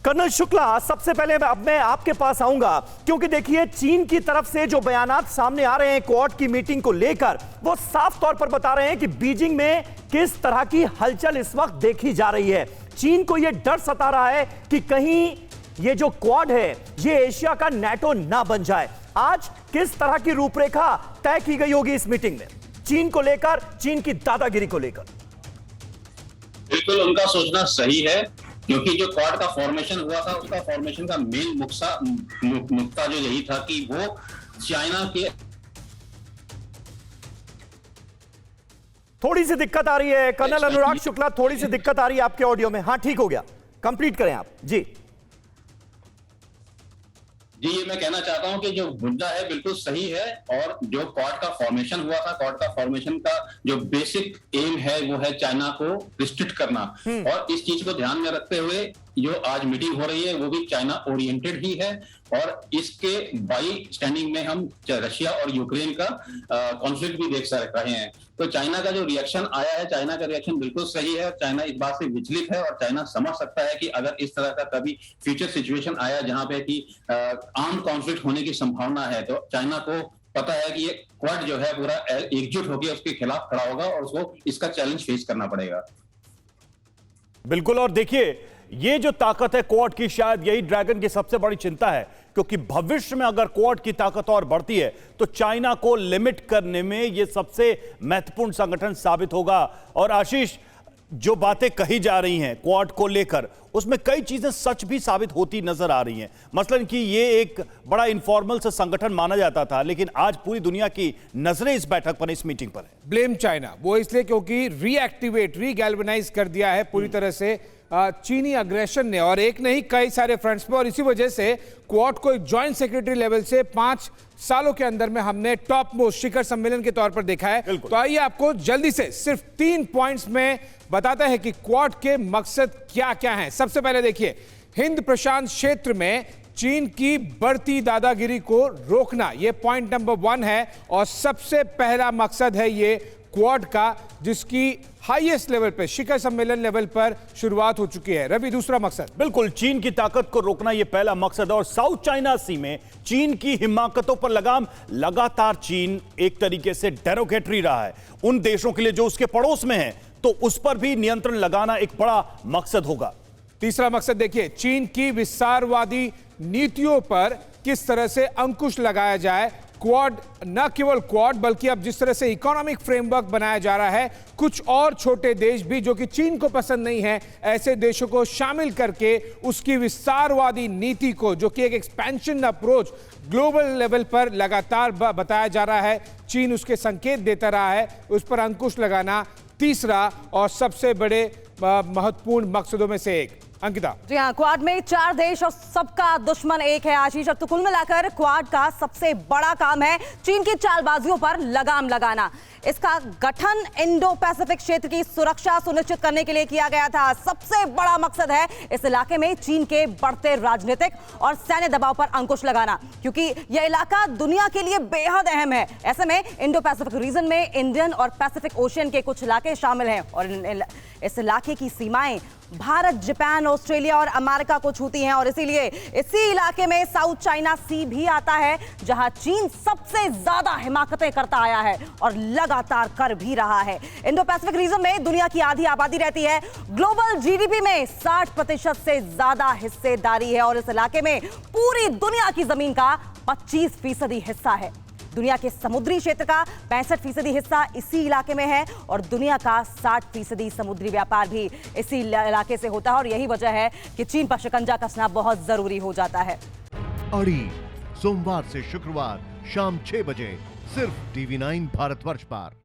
Colonel Shukla, सबसे पहले अब मैं आपके पास आऊंगा, क्योंकि देखिए चीन की तरफ से जो बयानात सामने आ रहे हैं क्वाड की मीटिंग को लेकर, वो साफ तौर पर बता रहे हैं कि बीजिंग में किस तरह की हलचल इस वक्त देखी जा रही है। चीन को यह डर सता रहा है कि कहीं ये जो क्वाड है ये एशिया का नेटो ना बन जाए। आज किस तरह की रूपरेखा तय की गई होगी इस मीटिंग में चीन को लेकर, चीन की दादागिरी को लेकर? बिल्कुल उनका सोचना सही है, क्योंकि जो क्वाड का फॉर्मेशन हुआ था उसका फॉर्मेशन का मेन नुक्ता जो यही था कि वो चाइना के। थोड़ी सी दिक्कत आ रही है कर्नल अनुराग शुक्ला, थोड़ी सी दिक्कत आ रही है आपके ऑडियो में। हाँ ठीक हो गया, कंप्लीट करें आप जी। ये मैं कहना चाहता हूं कि जो मुद्दा है बिल्कुल सही है, और जो क्वाड का फॉर्मेशन हुआ था, क्वाड का फॉर्मेशन का जो बेसिक एम है वो है चाइना को रिस्ट्रिक्ट करना, और इस चीज को ध्यान में रखते हुए जो आज मीटिंग हो रही है वो भी चाइना ओरिएंटेड ही है। और इसके बाई स्टैंडिंग में हम रशिया और यूक्रेन का कॉन्फ्लिक्ट भी देख रहे हैं। तो चाइना का जो रिएक्शन आया है, चाइना का रिएक्शन बिल्कुल सही है। चाइना इस बात से विचलित है और चाइना समझ सकता है कि अगर इस तरह का कभी फ्यूचर सिचुएशन आया जहां पे कि आर्म्ड कॉन्फ्लिक्ट होने की संभावना है, तो चाइना को पता है कि ये क्वाड जो है पूरा एकजुट होकर उसके खिलाफ खड़ा होगा और उसको इसका चैलेंज फेस करना पड़ेगा। बिल्कुल, और देखिए ये जो ताकत है क्वाड की, शायद यही ड्रैगन की सबसे बड़ी चिंता है, क्योंकि भविष्य में अगर क्वाड की ताकत और बढ़ती है तो चाइना को लिमिट करने में यह सबसे महत्वपूर्ण संगठन साबित होगा। और आशीष, जो बातें कही जा रही हैं क्वाड को लेकर, उसमें कई चीजें सच भी साबित होती नजर आ रही हैं। मसलन कि ये एक बड़ा इनफॉर्मल सा संगठन माना जाता था, लेकिन आज पूरी दुनिया की नजरें इस बैठक पर, इस मीटिंग पर है। ब्लेम चाइना, वो इसलिए क्योंकि रीगैल्वेनाइज कर दिया है पूरी तरह से चीनी अग्रेशन ने, और एक नहीं कई सारे फ्रंट्स पे। और इसी वजह से क्वाड को एक जॉइंट सेक्रेटरी लेवल से 5 सालों के अंदर में हमने टॉप मोस्ट शिखर सम्मेलन के तौर पर देखा है। तो आइए आपको जल्दी से सिर्फ 3 पॉइंट्स में बताते हैं कि क्वाड के मकसद क्या क्या हैं। सबसे पहले देखिए, हिंद प्रशांत क्षेत्र में चीन की बढ़ती दादागिरी को रोकना, यह पॉइंट नंबर 1 है। और सबसे पहला मकसद है ये क्वाड का, जिसकी हाईएस्ट लेवल पे, शिखर सम्मेलन लेवल पर शुरुआत हो चुकी है। रवि, दूसरा मकसद? बिल्कुल, चीन की ताकत को रोकना यह पहला मकसद है। और साउथ चाइना सी में चीन की हिमाकतों पर लगाम, लगातार चीन एक तरीके से डेरोगेटरी रहा है उन देशों के लिए जो उसके पड़ोस में हैं, तो उस पर भी नियंत्रण लगाना एक बड़ा मकसद होगा। तीसरा मकसद देखिए, चीन की विस्तारवादी नीतियों पर किस तरह से अंकुश लगाया जाए। क्वाड, न केवल क्वाड बल्कि अब जिस तरह से इकोनॉमिक फ्रेमवर्क बनाया जा रहा है, कुछ और छोटे देश भी जो कि चीन को पसंद नहीं है, ऐसे देशों को शामिल करके उसकी विस्तारवादी नीति को, जो कि एक एक्सपेंशन अप्रोच ग्लोबल लेवल पर लगातार बताया जा रहा है, चीन उसके संकेत देता रहा है, उस पर अंकुश लगाना तीसरा और सबसे बड़े महत्वपूर्ण मकसदों में से एक। अंकिता? जी हाँ, क्वाड में 4 देश और सबका दुश्मन एक है आशीष। और तो कुल मिलाकर क्वाड का सबसे बड़ा काम है चीन की चालबाजियों पर लगाम लगाना। इसका गठन इंडो पैसिफिक क्षेत्र की सुरक्षा सुनिश्चित करने के लिए किया गया था। सबसे बड़ा मकसद है इस इलाके में चीन के बढ़ते राजनीतिक और सैन्य दबाव पर अंकुश लगाना, क्योंकि यह इलाका दुनिया के लिए बेहद अहम है। ऐसे में इंडो पैसिफिक रीजन में इंडियन और पैसिफिक ओशियन के कुछ इलाके शामिल हैं, और इस इलाके की सीमाएं भारत, जापान, ऑस्ट्रेलिया और अमेरिका को छूती हैं। और इसीलिए इसी इलाके में साउथ चाइना सी भी आता है, जहां चीन सबसे ज्यादा हिमाकतें करता आया है और लगातार कर भी रहा है। इंडो पैसिफिक रीजन में दुनिया की आधी आबादी रहती है, ग्लोबल जीडीपी में 60% से ज्यादा हिस्सेदारी है, और इस इलाके में पूरी दुनिया की जमीन का 25% हिस्सा है। दुनिया के समुद्री क्षेत्र का 65% हिस्सा इसी इलाके में है, और दुनिया का 60% समुद्री व्यापार भी इसी इलाके से होता है। और यही वजह है कि चीन पर शिकंजा कसना बहुत जरूरी हो जाता है। अड़ी, सोमवार से शुक्रवार शाम 6 बजे सिर्फ TV9 भारतवर्ष पर।